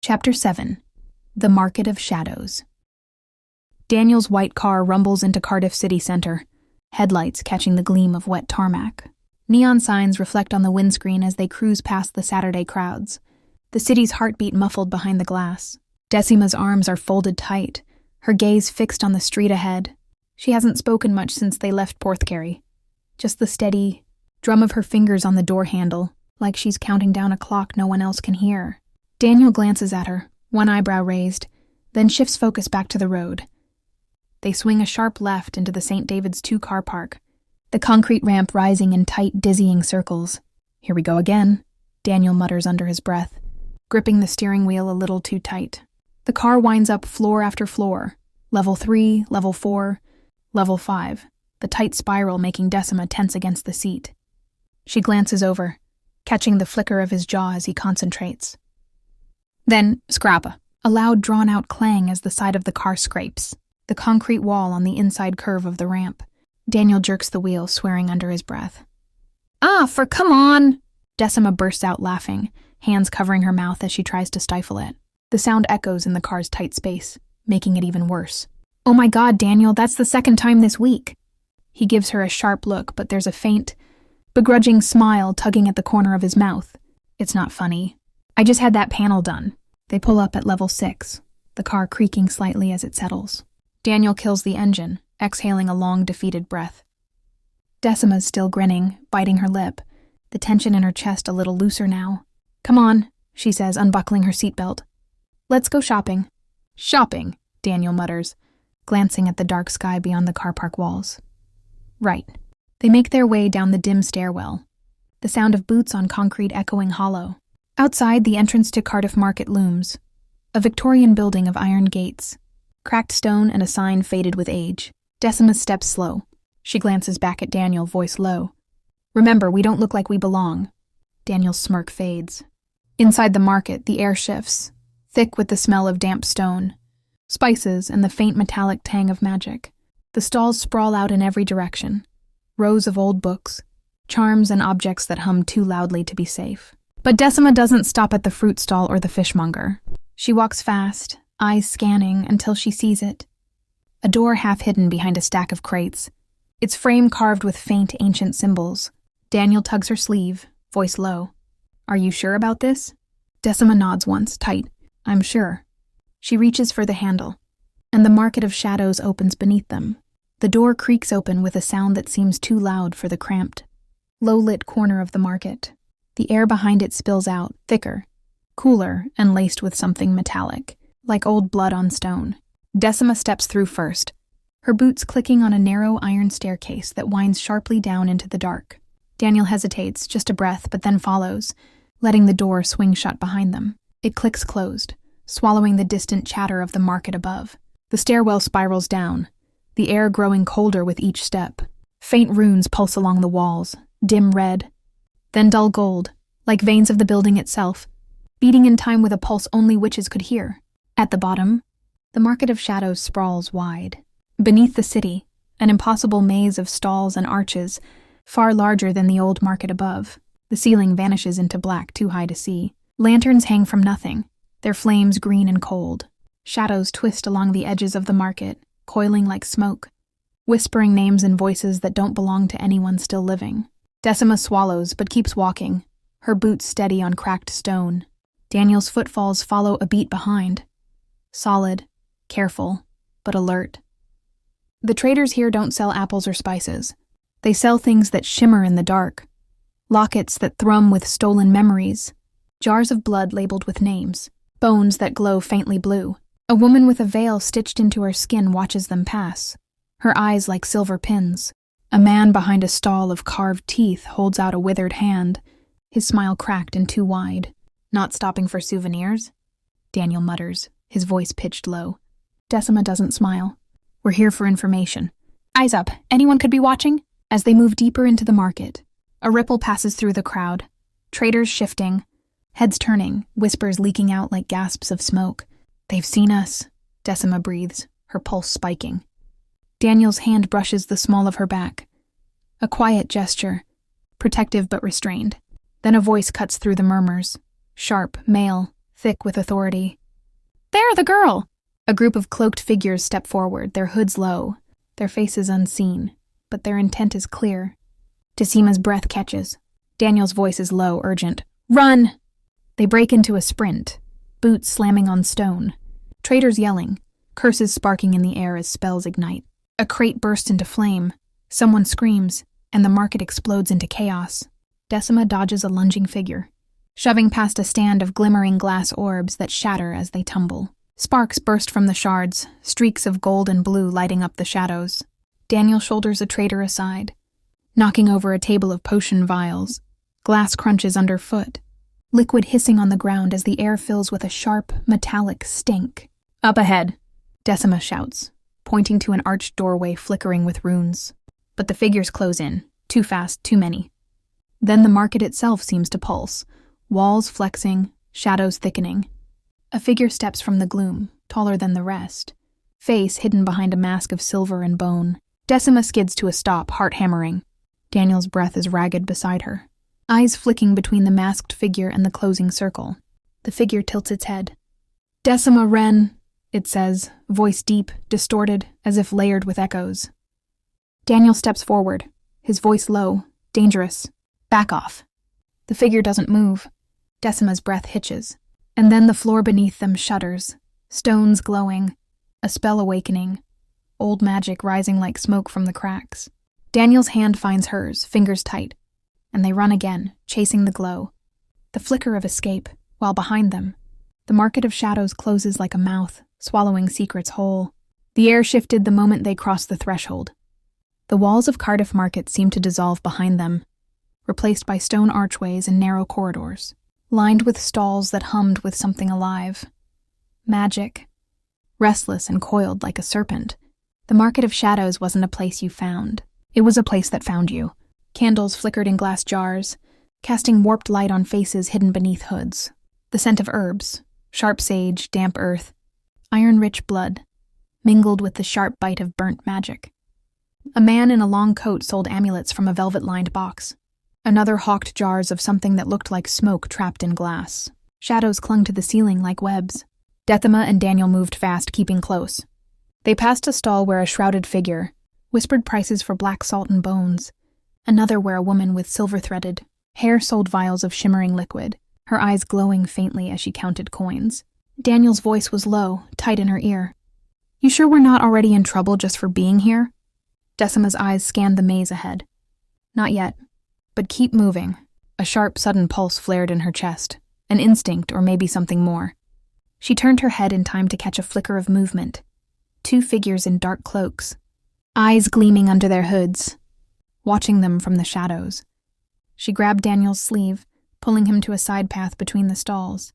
Chapter 7. The Market of Shadows. Daniel's white car rumbles into Cardiff city center, headlights catching the gleam of wet tarmac. Neon signs reflect on the windscreen as they cruise past the Saturday crowds, the city's heartbeat muffled behind the glass. Decima's arms are folded tight, her gaze fixed on the street ahead. She hasn't spoken much since they left Porthcurry. Just the steady drum of her fingers on the door handle, like she's counting down a clock no one else can hear. Daniel glances at her, one eyebrow raised, then shifts focus back to the road. They swing a sharp left into the St. David's 2-car park, the concrete ramp rising in tight, dizzying circles. "Here we go again," Daniel mutters under his breath, gripping the steering wheel a little too tight. The car winds up floor after floor, level 3, level 4, level 5, the tight spiral making Decima tense against the seat. She glances over, catching the flicker of his jaw as he concentrates. Then, scrappa, a loud drawn-out clang as the side of the car scrapes, the concrete wall on the inside curve of the ramp. Daniel jerks the wheel, swearing under his breath. Come on! Decima bursts out laughing, hands covering her mouth as she tries to stifle it. The sound echoes in the car's tight space, making it even worse. "Oh my God, Daniel, that's the second time this week." He gives her a sharp look, but there's a faint, begrudging smile tugging at the corner of his mouth. "It's not funny. I just had that panel done." They pull up at level 6, the car creaking slightly as it settles. Daniel kills the engine, exhaling a long, defeated breath. Decima's still grinning, biting her lip, the tension in her chest a little looser now. "Come on," she says, unbuckling her seatbelt. "Let's go shopping." "Shopping," Daniel mutters, glancing at the dark sky beyond the car park walls. Right. They make their way down the dim stairwell, the sound of boots on concrete echoing hollow. Outside, the entrance to Cardiff Market looms, a Victorian building of iron gates, cracked stone and a sign faded with age. Decima steps slow. She glances back at Daniel, voice low. "Remember, we don't look like we belong." Daniel's smirk fades. Inside the market, the air shifts, thick with the smell of damp stone, spices, and the faint metallic tang of magic. The stalls sprawl out in every direction, rows of old books, charms and objects that hum too loudly to be safe. But Decima doesn't stop at the fruit stall or the fishmonger. She walks fast, eyes scanning until she sees it. A door half hidden behind a stack of crates, its frame carved with faint ancient symbols. Daniel tugs her sleeve, voice low. "Are you sure about this?" Decima nods once, tight. "I'm sure." She reaches for the handle, and the Market of Shadows opens beneath them. The door creaks open with a sound that seems too loud for the cramped, low-lit corner of the market. The air behind it spills out, thicker, cooler, and laced with something metallic, like old blood on stone. Decima steps through first, her boots clicking on a narrow iron staircase that winds sharply down into the dark. Daniel hesitates, just a breath, but then follows, letting the door swing shut behind them. It clicks closed, swallowing the distant chatter of the market above. The stairwell spirals down, the air growing colder with each step. Faint runes pulse along the walls, dim red, then dull gold, like veins of the building itself, beating in time with a pulse only witches could hear. At the bottom, the Market of Shadows sprawls wide. Beneath the city, an impossible maze of stalls and arches, far larger than the old market above. The ceiling vanishes into black too high to see. Lanterns hang from nothing, their flames green and cold. Shadows twist along the edges of the market, coiling like smoke, whispering names and voices that don't belong to anyone still living. Decima swallows, but keeps walking, her boots steady on cracked stone. Daniel's footfalls follow a beat behind. Solid, careful, but alert. The traders here don't sell apples or spices. They sell things that shimmer in the dark. Lockets that thrum with stolen memories. Jars of blood labeled with names. Bones that glow faintly blue. A woman with a veil stitched into her skin watches them pass, her eyes like silver pins. A man behind a stall of carved teeth holds out a withered hand, his smile cracked and too wide. "Not stopping for souvenirs?" Daniel mutters, his voice pitched low. Decima doesn't smile. "We're here for information." "Eyes up, anyone could be watching?" As they move deeper into the market, a ripple passes through the crowd, traders shifting, heads turning, whispers leaking out like gasps of smoke. "They've seen us," Decima breathes, her pulse spiking. Daniel's hand brushes the small of her back. A quiet gesture, protective but restrained. Then a voice cuts through the murmurs, sharp, male, thick with authority. "There, the girl!" A group of cloaked figures step forward, their hoods low, their faces unseen, but their intent is clear. Decima's breath catches. Daniel's voice is low, urgent. "Run!" They break into a sprint, boots slamming on stone, traitors yelling, curses sparking in the air as spells ignite. A crate bursts into flame, someone screams, and the market explodes into chaos. Decima dodges a lunging figure, shoving past a stand of glimmering glass orbs that shatter as they tumble. Sparks burst from the shards, streaks of gold and blue lighting up the shadows. Daniel shoulders a traitor aside, knocking over a table of potion vials. Glass crunches underfoot, liquid hissing on the ground as the air fills with a sharp, metallic stink. "Up ahead," Decima shouts, pointing to an arched doorway flickering with runes. But the figures close in, too fast, too many. Then the market itself seems to pulse, walls flexing, shadows thickening. A figure steps from the gloom, taller than the rest, face hidden behind a mask of silver and bone. Decima skids to a stop, heart hammering. Daniel's breath is ragged beside her, eyes flicking between the masked figure and the closing circle. The figure tilts its head. "Decima Wren," it says, voice deep, distorted, as if layered with echoes. Daniel steps forward, his voice low, dangerous. "Back off." The figure doesn't move. Decima's breath hitches. And then the floor beneath them shudders, stones glowing, a spell awakening, old magic rising like smoke from the cracks. Daniel's hand finds hers, fingers tight, and they run again, chasing the glow. The flicker of escape, while behind them, the market of shadows closes like a mouth, swallowing secrets whole. The air shifted the moment they crossed the threshold. The walls of Cardiff Market seemed to dissolve behind them, replaced by stone archways and narrow corridors, lined with stalls that hummed with something alive. Magic. Restless and coiled like a serpent, the Market of Shadows wasn't a place you found. It was a place that found you. Candles flickered in glass jars, casting warped light on faces hidden beneath hoods. The scent of herbs, sharp sage, damp earth, iron-rich blood, mingled with the sharp bite of burnt magic. A man in a long coat sold amulets from a velvet-lined box. Another hawked jars of something that looked like smoke trapped in glass. Shadows clung to the ceiling like webs. Decima and Daniel moved fast, keeping close. They passed a stall where a shrouded figure whispered prices for black salt and bones. Another where a woman with silver-threaded hair sold vials of shimmering liquid, her eyes glowing faintly as she counted coins. Daniel's voice was low, tight in her ear. "You sure we're not already in trouble just for being here?" Decima's eyes scanned the maze ahead. "Not yet. But keep moving." A sharp, sudden pulse flared in her chest, an instinct or maybe something more. She turned her head in time to catch a flicker of movement. Two figures in dark cloaks, eyes gleaming under their hoods, watching them from the shadows. She grabbed Daniel's sleeve, pulling him to a side path between the stalls.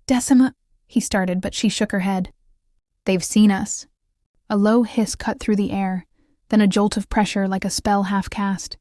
"Decima," he started, but she shook her head. "They've seen us." A low hiss cut through the air, then a jolt of pressure like a spell half cast.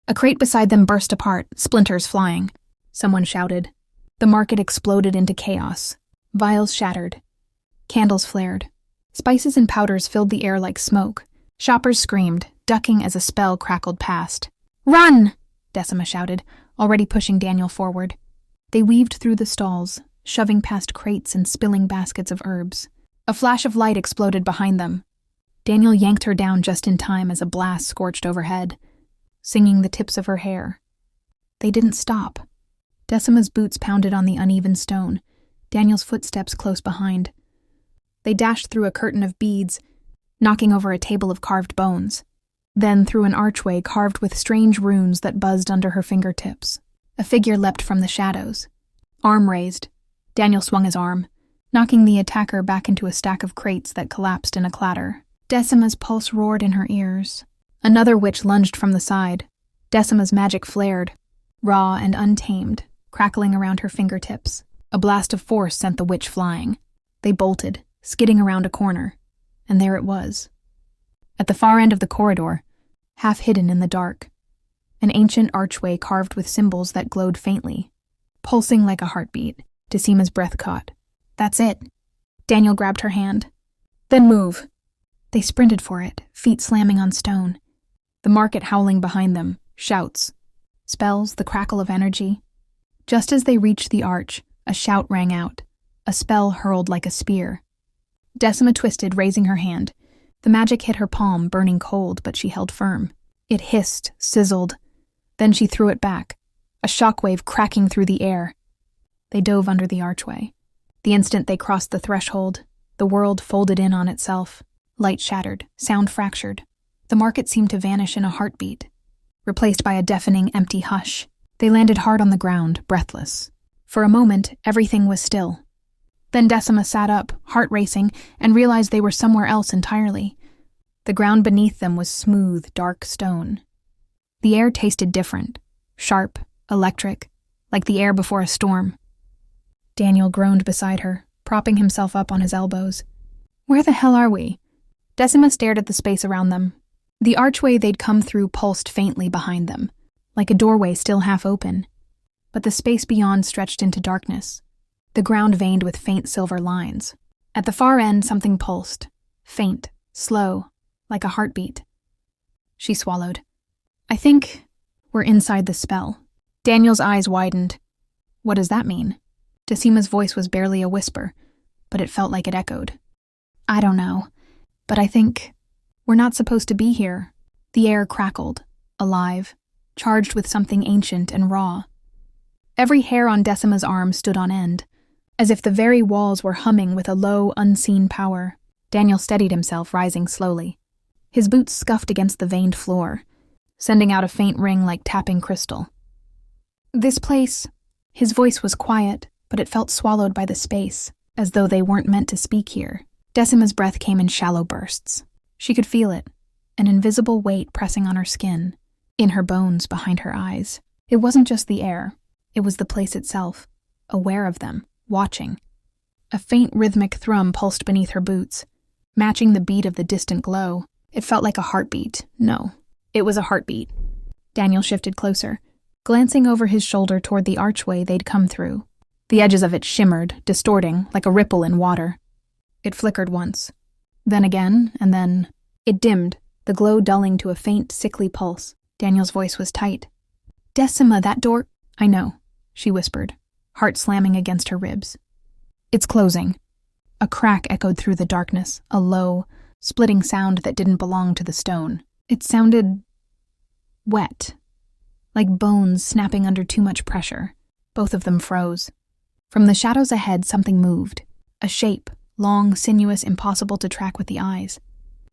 A crate beside them burst apart, splinters flying. Someone shouted. The market exploded into chaos. Vials shattered. Candles flared. Spices and powders filled the air like smoke. Shoppers screamed, ducking as a spell crackled past. "Run!" Decima shouted, already pushing Daniel forward. They weaved through the stalls, shoving past crates and spilling baskets of herbs. A flash of light exploded behind them. Daniel yanked her down just in time as a blast scorched overhead, singing the tips of her hair. They didn't stop. Decima's boots pounded on the uneven stone, Daniel's footsteps close behind. They dashed through a curtain of beads, knocking over a table of carved bones, then through an archway carved with strange runes that buzzed under her fingertips. A figure leapt from the shadows. Arm raised. Daniel swung his arm, knocking the attacker back into a stack of crates that collapsed in a clatter. Decima's pulse roared in her ears. Another witch lunged from the side. Decima's magic flared, raw and untamed, crackling around her fingertips. A blast of force sent the witch flying. They bolted, skidding around a corner, and there it was. At the far end of the corridor, half hidden in the dark, an ancient archway carved with symbols that glowed faintly, pulsing like a heartbeat. Decima's breath caught. "That's it." Daniel grabbed her hand. "Then move." They sprinted for it, feet slamming on stone. The market howling behind them, shouts, spells, the crackle of energy. Just as they reached the arch, a shout rang out, a spell hurled like a spear. Decima twisted, raising her hand. The magic hit her palm, burning cold, but she held firm. It hissed, sizzled. Then she threw it back, a shockwave cracking through the air. They dove under the archway. The instant they crossed the threshold, the world folded in on itself. Light shattered, sound fractured. The market seemed to vanish in a heartbeat, replaced by a deafening, empty hush. They landed hard on the ground, breathless. For a moment, everything was still. Then Decima sat up, heart racing, and realized they were somewhere else entirely. The ground beneath them was smooth, dark stone. The air tasted different, sharp, electric, like the air before a storm. Daniel groaned beside her, propping himself up on his elbows. Where the hell are we? Decima stared at the space around them. The archway they'd come through pulsed faintly behind them, like a doorway still half open. But the space beyond stretched into darkness, the ground veined with faint silver lines. At the far end, something pulsed, faint, slow, like a heartbeat. She swallowed. I think we're inside the spell. Daniel's eyes widened. What does that mean? Decima's voice was barely a whisper, but it felt like it echoed. I don't know, but I think we're not supposed to be here. The air crackled, alive, charged with something ancient and raw. Every hair on Decima's arm stood on end, as if the very walls were humming with a low, unseen power. Daniel steadied himself, rising slowly. His boots scuffed against the veined floor, sending out a faint ring like tapping crystal. This place, his voice was quiet, but it felt swallowed by the space, as though they weren't meant to speak here. Decima's breath came in shallow bursts. She could feel it, an invisible weight pressing on her skin, in her bones behind her eyes. It wasn't just the air, it was the place itself, aware of them, watching. A faint rhythmic thrum pulsed beneath her boots, matching the beat of the distant glow. It felt like a heartbeat. No, it was a heartbeat. Daniel shifted closer, glancing over his shoulder toward the archway they'd come through. The edges of it shimmered, distorting, like a ripple in water. It flickered once, then again, and then it dimmed, the glow dulling to a faint, sickly pulse. Daniel's voice was tight. Decima, that door— I know, she whispered, heart slamming against her ribs. It's closing. A crack echoed through the darkness, a low, splitting sound that didn't belong to the stone. It sounded wet, like bones snapping under too much pressure. Both of them froze. From the shadows ahead, something moved, a shape, long, sinuous, impossible to track with the eyes.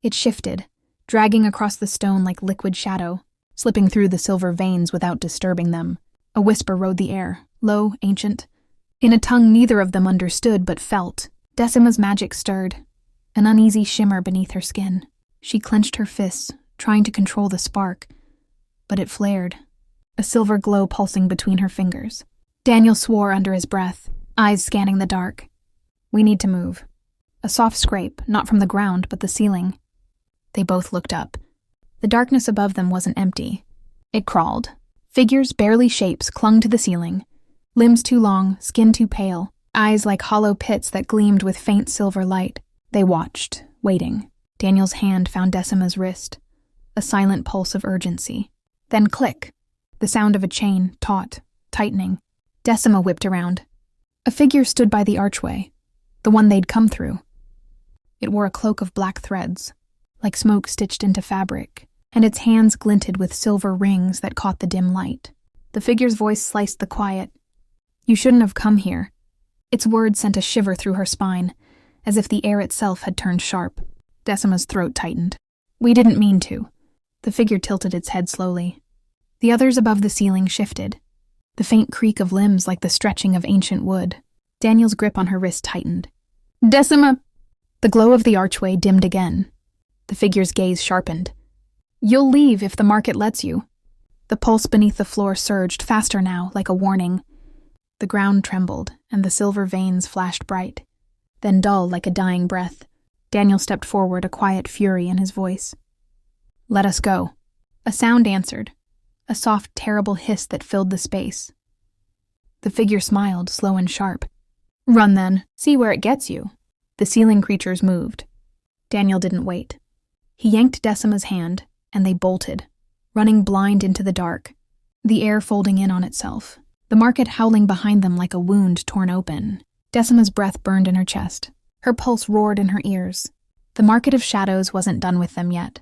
It shifted, dragging across the stone like liquid shadow, slipping through the silver veins without disturbing them. A whisper rode the air, low, ancient, in a tongue neither of them understood but felt. Decima's magic stirred, an uneasy shimmer beneath her skin. She clenched her fists, trying to control the spark, but it flared, a silver glow pulsing between her fingers. Daniel swore under his breath, eyes scanning the dark. We need to move. A soft scrape, not from the ground, but the ceiling. They both looked up. The darkness above them wasn't empty. It crawled. Figures, barely shapes, clung to the ceiling. Limbs too long, skin too pale, eyes like hollow pits that gleamed with faint silver light. They watched, waiting. Daniel's hand found Decima's wrist, a silent pulse of urgency. Then click, the sound of a chain, taut, tightening. Decima whipped around. A figure stood by the archway, the one they'd come through. It wore a cloak of black threads, like smoke stitched into fabric, and its hands glinted with silver rings that caught the dim light. The figure's voice sliced the quiet. You shouldn't have come here. Its words sent a shiver through her spine, as if the air itself had turned sharp. Decima's throat tightened. We didn't mean to. The figure tilted its head slowly. The others above the ceiling shifted, the faint creak of limbs like the stretching of ancient wood. Daniel's grip on her wrist tightened. Decima! The glow of the archway dimmed again. The figure's gaze sharpened. You'll leave if the market lets you. The pulse beneath the floor surged, faster now, like a warning. The ground trembled, and the silver veins flashed bright, then dull like a dying breath. Daniel stepped forward, a quiet fury in his voice. Let us go. A sound answered, a soft, terrible hiss that filled the space. The figure smiled, slow and sharp. Run then, see where it gets you. The ceiling creatures moved. Daniel didn't wait. He yanked Decima's hand, and they bolted, running blind into the dark, the air folding in on itself, the market howling behind them like a wound torn open. Decima's breath burned in her chest. Her pulse roared in her ears. The market of shadows wasn't done with them yet.